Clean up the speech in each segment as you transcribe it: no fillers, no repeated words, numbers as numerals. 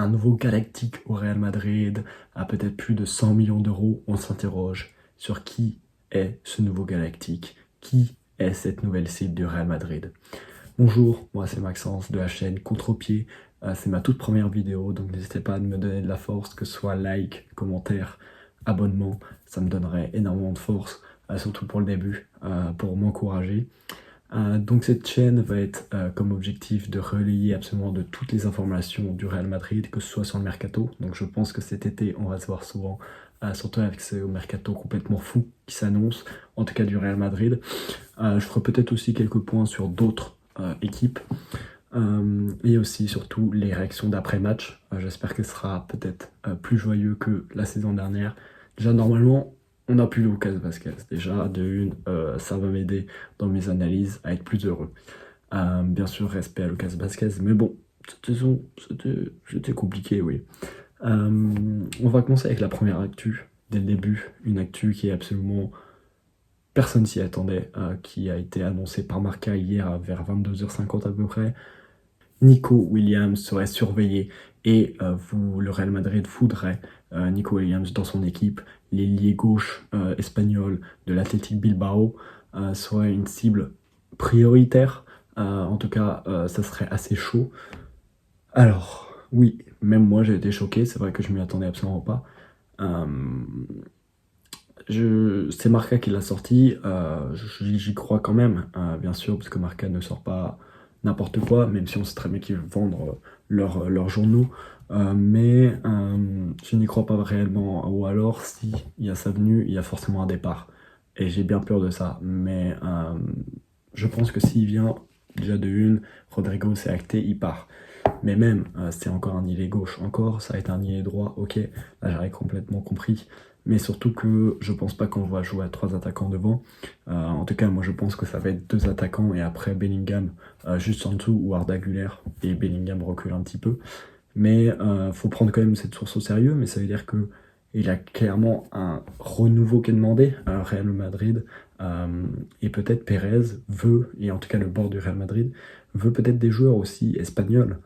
un nouveau Galactique au Real Madrid à peut-être plus de 100 millions d'euros. On s'interroge sur qui est ce nouveau Galactique, qui est cette nouvelle cible du Real Madrid. Bonjour, moi c'est Maxence de la chaîne Contre-Pied. C'est ma toute première vidéo, donc n'hésitez pas à me donner de la force, que ce soit like, commentaire, abonnement, ça me donnerait énormément de force, surtout pour le début, pour m'encourager. Donc cette chaîne va être comme objectif de relayer absolument de toutes les informations du Real Madrid, que ce soit sur le mercato. Donc je pense que cet été on va se voir souvent, surtout avec ce mercato complètement fou qui s'annonce, en tout cas du Real Madrid. Je ferai peut-être aussi quelques points sur d'autres équipes. Et aussi surtout les réactions d'après-match. J'espère que ce sera peut-être plus joyeux que la saison dernière. Déjà normalement on n'a plus Lucas Vázquez. Déjà de une, ça va m'aider dans mes analyses à être plus heureux. Bien sûr respect à Lucas Vázquez, mais bon, cette saison c'était compliqué, oui. On va commencer avec la première actu dès le début, une actu qui est absolument... Personne s'y attendait, qui a été annoncée par Marca hier vers 22h50 à peu près. Nico Williams serait surveillé et le Real Madrid voudrait Nico Williams dans son équipe. L'ailier gauche espagnol de l'Athletic Bilbao serait une cible prioritaire. En tout cas, ça serait assez chaud. Alors, oui, même moi j'ai été choqué, c'est vrai que je m'y attendais absolument pas. C'est Marca qui l'a sorti, j'y crois quand même, bien sûr, parce que Marca ne sort pas n'importe quoi, même si on sait très bien qu'ils vendent leurs journaux, mais je n'y crois pas réellement, ou alors si il y a sa venue, il y a forcément un départ, et j'ai bien peur de ça, mais je pense que s'il vient, déjà de une, Rodrigo c'est acté, il part. Mais même, c'est encore un ailier gauche, encore, ça va être un ailier droit, ok, là j'aurais complètement compris. Mais surtout que je pense pas qu'on va jouer à 3 attaquants devant. En tout cas, moi je pense que ça va être 2 attaquants et après Bellingham juste en dessous ou Arda Güler et Bellingham recule un petit peu. Mais faut prendre quand même cette source au sérieux, mais ça veut dire que il a clairement un renouveau qui est demandé à Real Madrid. Et peut-être Pérez veut, et en tout cas le board du Real Madrid, veut peut-être des joueurs aussi espagnols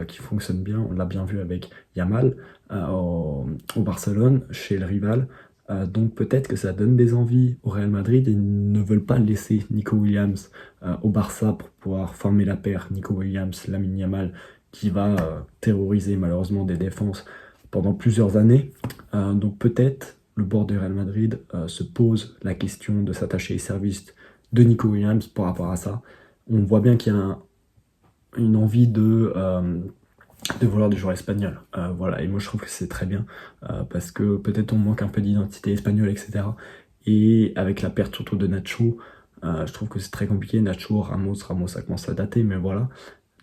qui fonctionnent bien. On l'a bien vu avec Yamal au Barcelone, chez le rival. Donc peut-être que ça donne des envies au Real Madrid et ils ne veulent pas laisser Nico Williams au Barça pour pouvoir former la paire Nico Williams, Lamine Yamal, qui va terroriser malheureusement des défenses pendant plusieurs années. Donc peut-être le board du Real Madrid se pose la question de s'attacher aux services de Nico Williams par rapport à ça. On voit bien qu'il y a une envie de vouloir des joueurs espagnols. Voilà, et moi je trouve que c'est très bien, parce que peut-être on manque un peu d'identité espagnole, etc. Et avec la perte surtout de Nacho, je trouve que c'est très compliqué. Nacho, Ramos, ça commence à dater, mais voilà.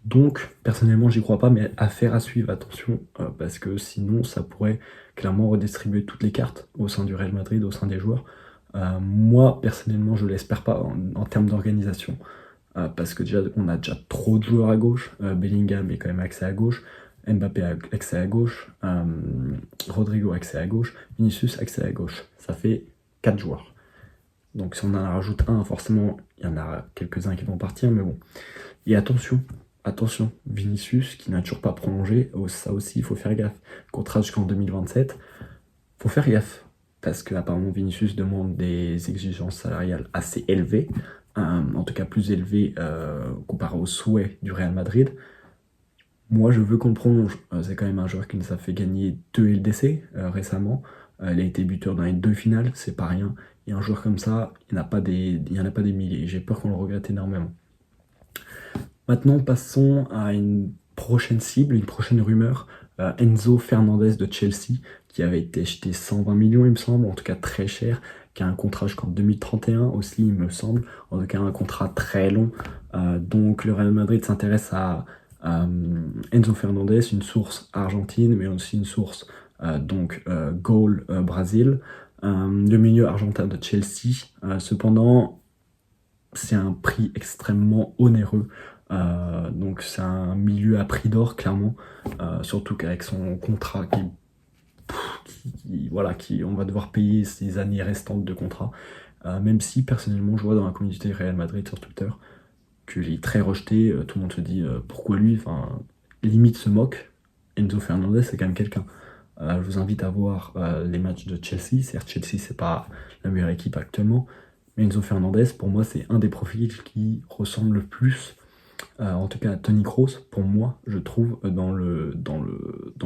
Donc, personnellement, j'y crois pas, mais affaire à suivre, attention, parce que sinon, ça pourrait clairement redistribuer toutes les cartes au sein du Real Madrid, au sein des joueurs. Moi, personnellement, je l'espère pas en termes d'organisation, parce que déjà, on a déjà trop de joueurs à gauche. Bellingham est quand même axé à gauche, Mbappé axé à gauche, Rodrigo axé à gauche, Vinicius axé à gauche. Ça fait 4 joueurs. Donc si on en rajoute un, forcément, il y en a quelques-uns qui vont partir, mais bon. Et attention, Vinicius qui n'a toujours pas prolongé, ça aussi il faut faire gaffe. Contrat jusqu'en 2027, faut faire gaffe. Parce que apparemment Vinicius demande des exigences salariales assez élevées, en tout cas plus élevées comparé aux souhaits du Real Madrid. Moi je veux qu'on le prolonge, c'est quand même un joueur qui nous a fait gagner 2 LDC récemment, il a été buteur dans les 2 finales, c'est pas rien, et un joueur comme ça, il n'y en a pas des milliers, j'ai peur qu'on le regrette énormément. Maintenant, passons à une prochaine cible, une prochaine rumeur. Enzo Fernandez de Chelsea, qui avait été acheté 120 millions, il me semble, en tout cas très cher, qui a un contrat jusqu'en 2031 aussi, il me semble, en tout cas un contrat très long. Donc le Real Madrid s'intéresse à Enzo Fernandez, une source argentine, mais aussi une source Goal Brésil, le milieu argentin de Chelsea. Cependant, c'est un prix extrêmement onéreux. Donc c'est un milieu à prix d'or clairement, surtout qu'avec son contrat on va devoir payer ses années restantes de contrat, même si personnellement je vois dans la communauté Real Madrid sur Twitter qu'il est très rejeté, tout le monde se dit pourquoi lui, enfin limite se moque, Enzo Fernandez, c'est quand même quelqu'un. Je vous invite à voir les matchs de Chelsea. Certes, Chelsea, c'est pas la meilleure équipe actuellement, mais Enzo Fernandez, pour moi, c'est un des profils qui ressemble le plus, en tout cas à Toni Kroos, pour moi, je trouve, dans le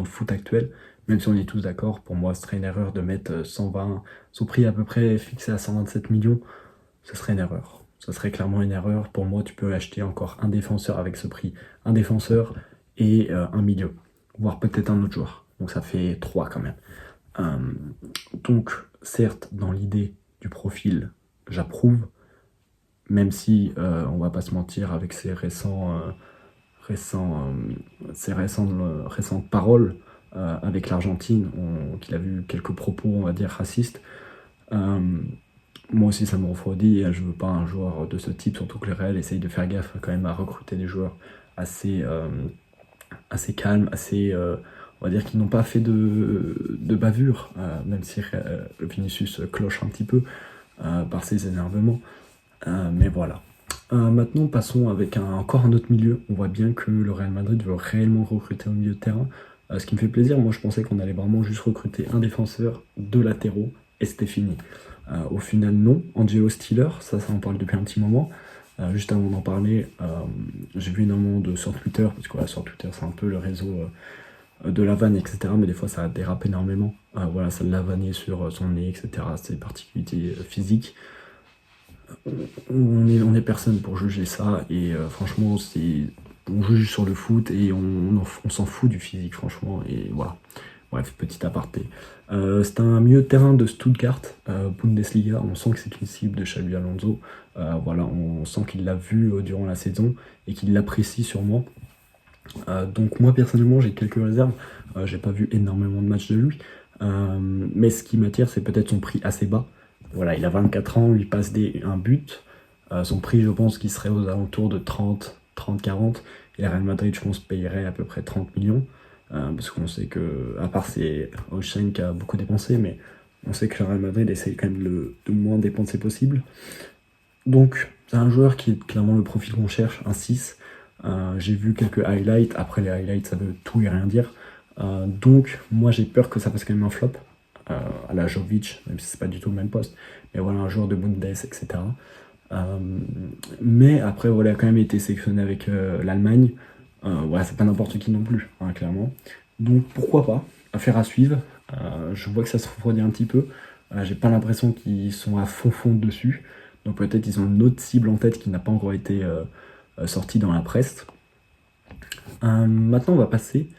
foot actuel. Même si on est tous d'accord, pour moi, ce serait une erreur de mettre 120, son prix à peu près fixé à 127 millions, ce serait une erreur. Ce serait clairement une erreur. Pour moi, tu peux acheter encore un défenseur avec ce prix. Un défenseur et un milieu, voire peut-être un autre joueur. Donc ça fait 3 quand même. Euh, donc, certes, dans l'idée du profil, j'approuve, même si on va pas se mentir avec récentes paroles avec l'Argentine, qu'il a vu quelques propos, on va dire, racistes. Euh, Moi aussi, ça me refroidit et je veux pas un joueur de ce type, surtout que le Real essaye de faire gaffe quand même à recruter des joueurs assez, assez calmes, assez, on va dire, qui n'ont pas fait de bavure, même si Vinicius cloche un petit peu par ses énervements. Mais voilà. Maintenant, passons avec encore un autre milieu. On voit bien que le Real Madrid veut réellement recruter au milieu de terrain. Ce qui me fait plaisir, moi je pensais qu'on allait vraiment juste recruter un défenseur, 2 latéraux, et c'était fini. Au final, non. Angelo Stiller, ça on parle depuis un petit moment. Juste avant d'en parler, j'ai vu énormément sur Twitter, parce que voilà, sur Twitter c'est un peu le réseau de la vanne, etc. Mais des fois ça dérape énormément. Voilà, ça l'a vanné sur son nez, etc. Ses particularités physiques. On est personne pour juger ça, et franchement, on juge sur le foot et on s'en fout du physique, franchement, et voilà. Bref, petit aparté. C'est un milieu de terrain de Stuttgart, Bundesliga. On sent que c'est une cible de Xabi Alonso. Voilà, on sent qu'il l'a vu durant la saison et qu'il l'apprécie sûrement. Donc moi personnellement j'ai quelques réserves. J'ai pas vu énormément de matchs de lui. Mais ce qui m'attire, c'est peut-être son prix assez bas. Voilà, il a 24 ans, lui passe un but. Son prix, je pense qu'il serait aux alentours de 30-40. Et la Real Madrid, je pense, payerait à peu près 30 millions. Parce qu'on sait que, à part c'est Holstein qui a beaucoup dépensé, mais on sait que le Real Madrid essaye quand même de moins dépenser possible. Donc, c'est un joueur qui est clairement le profil qu'on cherche, un 6. J'ai vu quelques highlights. Après, les highlights, ça veut tout et rien dire. Donc, moi, j'ai peur que ça fasse quand même un flop. À la Jovic, même si c'est pas du tout le même poste. Mais voilà, un joueur de Bundes, etc. Mais après, voilà, il a quand même été sélectionné avec l'Allemagne. Voilà, c'est pas n'importe qui non plus, hein, clairement. Donc, pourquoi pas? Affaire à suivre. Je vois que ça se refroidit un petit peu. J'ai pas l'impression qu'ils sont à fond dessus. Donc peut-être ils ont une autre cible en tête qui n'a pas encore été sortie dans la presse. Maintenant, on va passer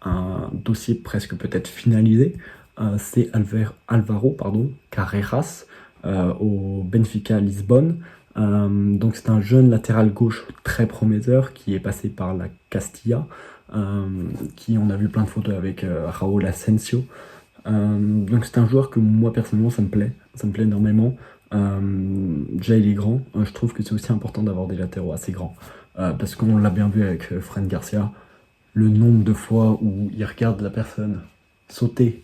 à un dossier presque peut-être finalisé. C'est Alvaro Carreras au Benfica Lisbonne. Donc c'est un jeune latéral gauche très prometteur qui est passé par la Castilla, qui on a vu plein de photos avec Raúl Asensio. Donc c'est un joueur que moi personnellement ça me plaît énormément. Déjà il est grand, je trouve que c'est aussi important d'avoir des latéraux assez grands. Parce qu'on l'a bien vu avec Fran Garcia, le nombre de fois où il regarde la personne sauter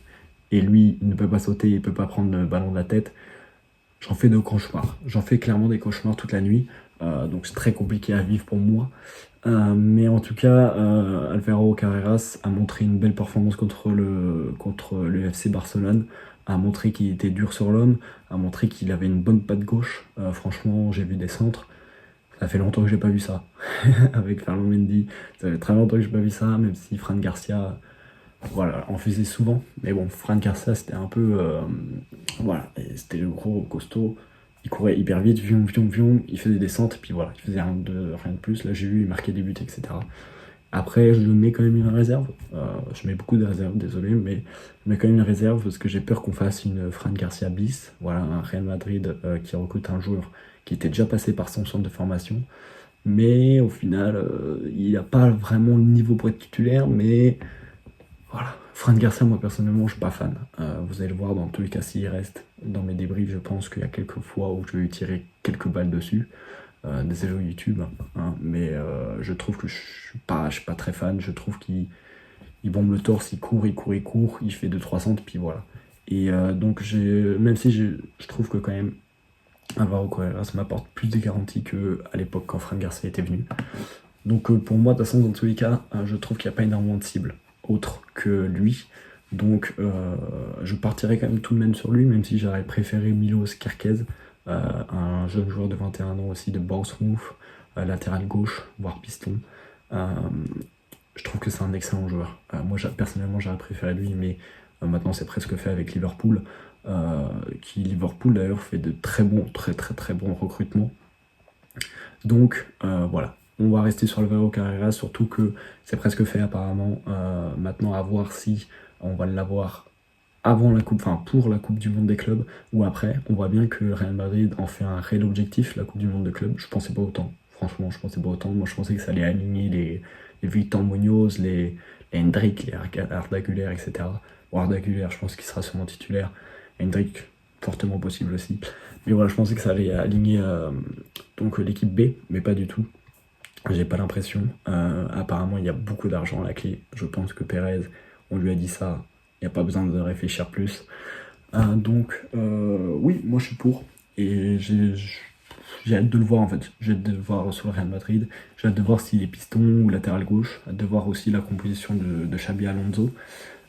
et lui il ne peut pas sauter, il peut pas prendre le ballon de la tête. J'en fais des cauchemars, j'en fais clairement des cauchemars toute la nuit. Donc c'est très compliqué à vivre pour moi. Mais en tout cas, Alvaro Carreras a montré une belle performance contre le FC Barcelone, a montré qu'il était dur sur l'homme, a montré qu'il avait une bonne patte gauche. Franchement, j'ai vu des centres. Ça fait longtemps que j'ai pas vu ça avec Ferland Mendy. Ça fait très longtemps que j'ai pas vu ça, même si Fran Garcia, voilà, en faisait souvent. Mais bon, Fran Garcia, c'était un peu, voilà, et c'était le gros costaud. Il courait hyper vite, il faisait des centres, puis voilà, il faisait rien de plus. Là, j'ai vu, il marquait des buts, etc. Après, je mets quand même une réserve. Je mets beaucoup de réserves, désolé, mais je mets quand même une réserve parce que j'ai peur qu'on fasse une Fran Garcia bis. Voilà, un Real Madrid qui recrute un joueur qui était déjà passé par son centre de formation. Mais au final, il n'a pas vraiment le niveau pour être titulaire, mais voilà. Fran Garcia, moi personnellement, je suis pas fan. Vous allez le voir, dans tous les cas, s'il reste dans mes débriefs, je pense qu'il y a quelques fois où je vais lui tirer quelques balles dessus. Des jeux YouTube, hein, mais je trouve que je suis pas très fan. Je trouve qu'il bombe le torse, il court, il fait 200-300, puis voilà. Et donc, même si je trouve que quand même Alvaro Carreras m'apporte plus de garanties qu'à l'époque quand Fran Garcia était venu. Donc pour moi, de toute façon, dans tous les cas, je trouve qu'il n'y a pas énormément de cibles autre que lui. Donc je partirai quand même tout de même sur lui, même si j'aurais préféré Milos Kerkez, un jeune joueur de 21 ans aussi de Bournemouth, latéral gauche, voire piston. Euh, je trouve que c'est un excellent joueur. Moi personnellement j'aurais préféré lui, mais maintenant c'est presque fait avec Liverpool, qui Liverpool d'ailleurs fait de très bons, très très très bons recrutements. Donc voilà, on va rester sur Alvaro Carreras, surtout que c'est presque fait apparemment. Maintenant à voir si on va l'avoir avant la coupe, enfin pour la Coupe du Monde des clubs ou après. On voit bien que Real Madrid en fait un réel objectif, la Coupe du Monde des clubs. Je pensais pas autant, franchement, je pensais pas autant. Moi je pensais que ça allait aligner les Victor Munoz, les Hendrick, les Arda Güler, etc. Bon, Arda Güler, je pense qu'il sera sûrement titulaire. Hendrick, fortement possible aussi. Mais voilà, je pensais que ça allait aligner donc l'équipe B, mais pas du tout. J'ai pas l'impression. Apparemment, il y a beaucoup d'argent à la clé. Je pense que Pérez, on lui a dit ça. Il n'y a pas besoin de réfléchir plus. Donc, oui, moi je suis pour. Et j'ai hâte de le voir en fait. J'ai hâte de le voir sur le Real Madrid. J'ai hâte de voir s'il est piston ou latéral gauche. Hâte de voir aussi la composition de Xabi Alonso.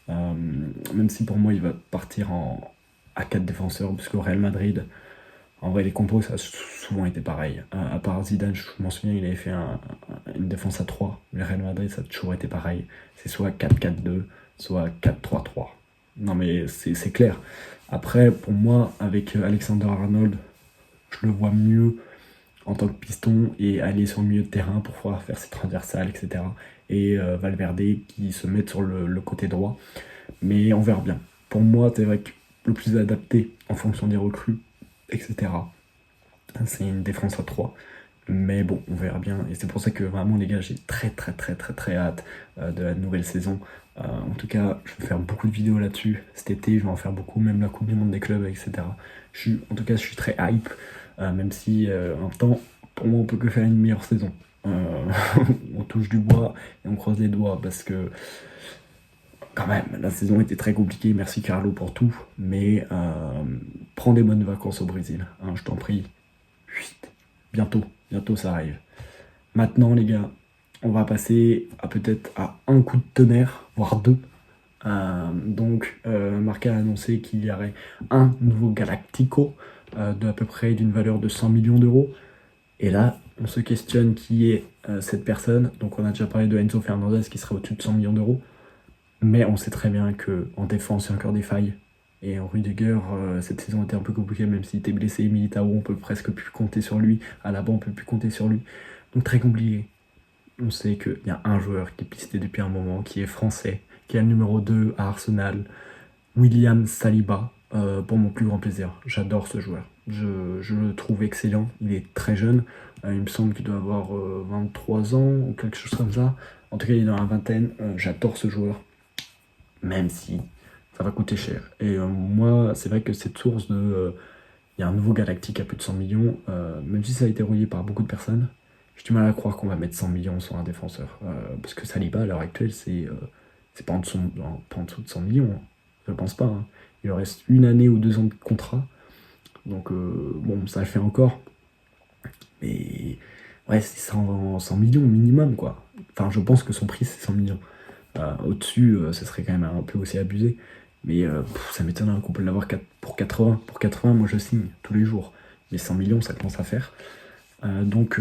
Même si pour moi il va partir à 4 défenseurs, parce qu'au Real Madrid, en vrai les compos ça a souvent été pareil. À part Zidane, je m'en souviens, il avait fait une défense à 3. Le Real Madrid ça a toujours été pareil. C'est soit 4-4-2, soit 4-3-3. Non mais c'est clair. Après, pour moi, avec Alexander Arnold, je le vois mieux en tant que piston et aller sur le milieu de terrain pour pouvoir faire ses transversales, etc. Et Valverde qui se met sur le côté droit. Mais on verra bien. Pour moi, c'est vrai que le plus adapté en fonction des recrues, etc. C'est une défense à 3. Mais bon, on verra bien. Et c'est pour ça que vraiment, les gars, j'ai très très très très très hâte de la nouvelle saison. En tout cas, je vais faire beaucoup de vidéos là-dessus. Cet été, je vais en faire beaucoup, même la Coupe du Monde des clubs, etc. En tout cas, je suis très hype, même si en temps, pour moi, on peut que faire une meilleure saison. On touche du bois et on croise les doigts parce que quand même, la saison était très compliquée. Merci Carlo pour tout, mais prends des bonnes vacances au Brésil, hein, je t'en prie. Chut. Bientôt ça arrive. Maintenant, les gars, on va passer peut-être à un coup de tonnerre, voire deux. Donc, Marca a annoncé qu'il y aurait un nouveau Galactico de à peu près d'une valeur de 100 millions d'euros. Et là, on se questionne qui est cette personne. Donc, on a déjà parlé de Enzo Fernandez qui serait au-dessus de 100 millions d'euros. Mais on sait très bien qu'en défense, il y a encore des failles. Et en Rudiger, cette saison était un peu compliquée, même s'il était blessé. Militao, on peut presque plus compter sur lui. Alaba, on peut plus compter sur lui. Donc très compliqué. On sait qu'il y a un joueur qui est pisté depuis un moment, qui est français, qui est le numéro 2 à Arsenal, William Saliba, pour mon plus grand plaisir. J'adore ce joueur. Je le trouve excellent. Il est très jeune. Il me semble qu'il doit avoir 23 ans ou quelque chose comme ça. En tout cas, il est dans la vingtaine. J'adore ce joueur. Même si ça va coûter cher. Et moi, c'est vrai que cette source de... Il y a un nouveau Galactique à plus de 100 millions, même si ça a été relié par beaucoup de personnes, j'ai du mal à croire qu'on va mettre 100 millions sur un défenseur. Parce que Saliba, à l'heure actuelle, c'est pas, pas en dessous de 100 millions. Hein. Je pense pas. Hein. Il leur reste 1 année ou 2 ans de contrat. Donc, bon, ça le fait encore. Mais, ouais, c'est 100 millions minimum, quoi. Enfin, je pense que son prix, c'est 100 millions. Au-dessus, ça serait quand même un peu aussi abusé. Mais ça m'étonnerait qu'on peut l'avoir pour 80. Pour 80, moi je signe tous les jours. Mais 100 millions, ça commence à faire. Donc,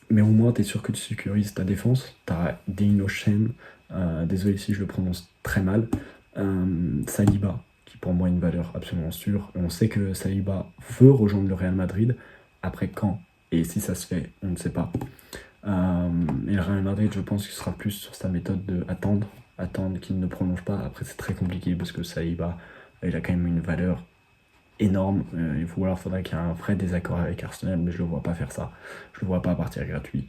mais au moins, tu es sûr que tu sécurises ta défense. Tu as Dean Shen, désolé si je le prononce très mal. Saliba, qui pour moi est une valeur absolument sûre. On sait que Saliba veut rejoindre le Real Madrid. Après quand et si ça se fait, on ne sait pas. Et le Real Madrid, je pense qu'il sera plus sur sa méthode de attendre qu'il ne prolonge pas. Après, c'est très compliqué parce que Saliba, il a quand même une valeur énorme. Faudrait qu'il y ait un vrai désaccord avec Arsenal, mais je le vois pas faire ça. Je le vois pas partir gratuit.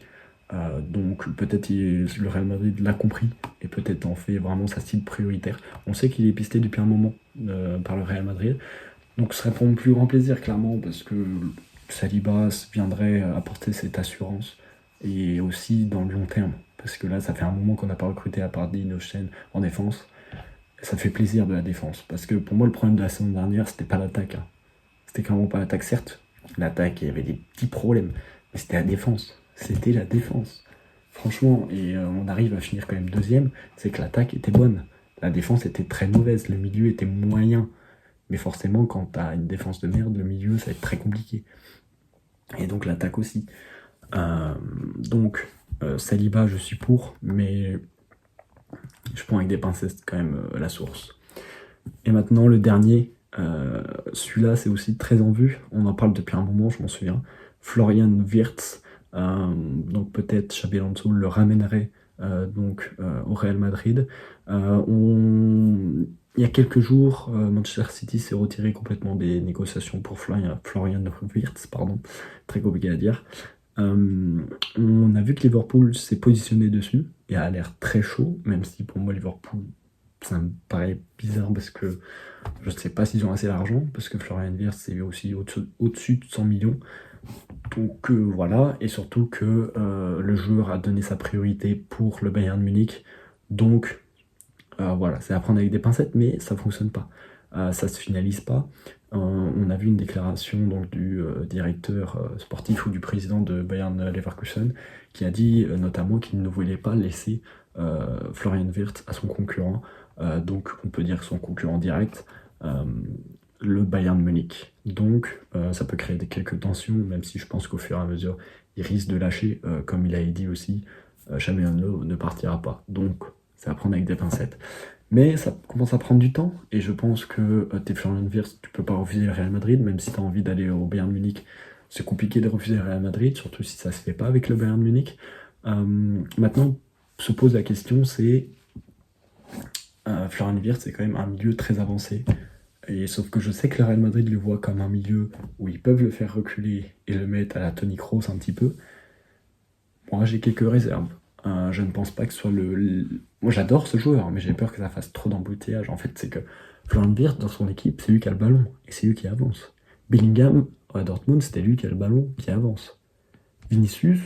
Donc peut-être le Real Madrid l'a compris et peut-être en fait vraiment sa cible prioritaire. On sait qu'il est pisté depuis un moment par le Real Madrid. Donc ce serait pour mon plus grand plaisir, clairement, parce que Saliba viendrait apporter cette assurance et aussi dans le long terme. Parce que là, ça fait un moment qu'on n'a pas recruté à part Dean Ocean en défense. Ça fait plaisir de la défense. Parce que pour moi, le problème de la saison dernière, c'était pas l'attaque. Hein. C'était clairement pas l'attaque, certes. L'attaque, il y avait des petits problèmes. Mais c'était la défense. C'était la défense. franchement, et on arrive à finir quand même deuxième, c'est que l'attaque était bonne. La défense était très mauvaise, le milieu était moyen. Mais forcément, quand t'as une défense de merde, le milieu, ça va être très compliqué. Et donc l'attaque aussi. Saliba, je suis pour, mais je prends avec des pincettes quand même la source. Et maintenant, le dernier, celui-là, c'est aussi très en vue. On en parle depuis un moment, je m'en souviens. Florian Wirtz. Donc peut-être Xabi Alonso le ramènerait au Real Madrid. Il y a quelques jours, Manchester City s'est retiré complètement des négociations pour Florian Wirtz, pardon, très compliqué à dire. On a vu que Liverpool s'est positionné dessus et a l'air très chaud, même si pour moi Liverpool, ça me paraît bizarre parce que je ne sais pas s'ils ont assez d'argent, parce que Florian Wirtz c'est aussi au-dessus de 100 millions. Donc voilà, et surtout que le joueur a donné sa priorité pour le Bayern Munich. Donc voilà, c'est à prendre avec des pincettes, mais ça fonctionne pas. Ça se finalise pas. On a vu une déclaration donc, du directeur sportif ou du président de Bayern Leverkusen qui a dit notamment qu'il ne voulait pas laisser Florian Wirtz à son concurrent. Donc on peut dire son concurrent direct, le Bayern Munich. Donc ça peut créer quelques tensions, même si je pense qu'au fur et à mesure, il risque de lâcher, comme il a dit aussi, Xabi Alonso ne partira pas. Donc c'est à prendre avec des pincettes. Mais ça commence à prendre du temps, et je pense que t'es Florian Wirtz, tu peux pas refuser le Real Madrid, même si tu as envie d'aller au Bayern Munich. C'est compliqué de refuser le Real Madrid, surtout si ça se fait pas avec le Bayern Munich. Maintenant, se pose la question, c'est Florian Wirtz, c'est quand même un milieu très avancé. Et sauf que je sais que le Real Madrid le voit comme un milieu où ils peuvent le faire reculer et le mettre à la Toni Kroos un petit peu. Moi, j'ai quelques réserves. Je ne pense pas que ce soit Moi, j'adore ce joueur, mais j'ai peur que ça fasse trop d'embouteillage. En fait, c'est que Florian Wirtz, dans son équipe, c'est lui qui a le ballon, et c'est lui qui avance. Bellingham, à Dortmund, c'était lui qui a le ballon, qui avance. Vinicius,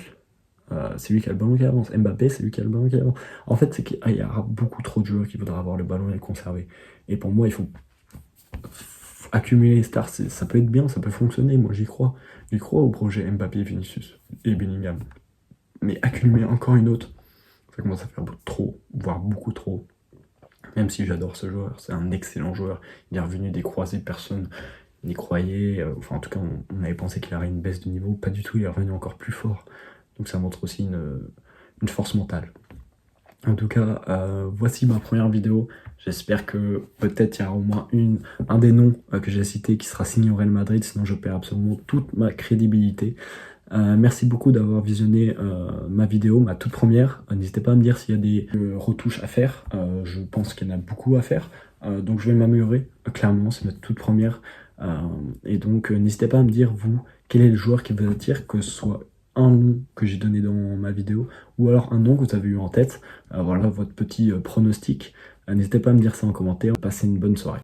c'est lui qui a le ballon qui avance. Mbappé, c'est lui qui a le ballon qui avance. En fait, c'est qu'il y aura beaucoup trop de joueurs qui voudraient avoir le ballon et le conserver. Et pour moi, il faut accumuler les stars. Ça peut être bien, ça peut fonctionner, moi j'y crois. J'y crois au projet Mbappé, Vinicius et Bellingham. Mais accumuler encore une autre, ça commence à faire trop, voire beaucoup trop. Même si j'adore ce joueur, c'est un excellent joueur. Il est revenu des croisés, personne n'y croyait. Enfin, en tout cas, on avait pensé qu'il aurait une baisse de niveau. Pas du tout, il est revenu encore plus fort. Donc ça montre aussi une force mentale. En tout cas, voici ma première vidéo. J'espère que peut-être il y aura au moins un des noms que j'ai cités qui sera signé au Real Madrid, sinon je perds absolument toute ma crédibilité. Merci beaucoup d'avoir visionné ma vidéo, ma toute première. N'hésitez pas à me dire s'il y a des retouches à faire. Je pense qu'il y en a beaucoup à faire. Donc je vais m'améliorer, clairement, c'est ma toute première. Et donc n'hésitez pas à me dire, vous, quel est le joueur qui vous attire, que ce soit un nom que j'ai donné dans ma vidéo, ou alors un nom que vous avez eu en tête. Voilà votre petit pronostic. N'hésitez pas à me dire ça en commentaire. Passez une bonne soirée.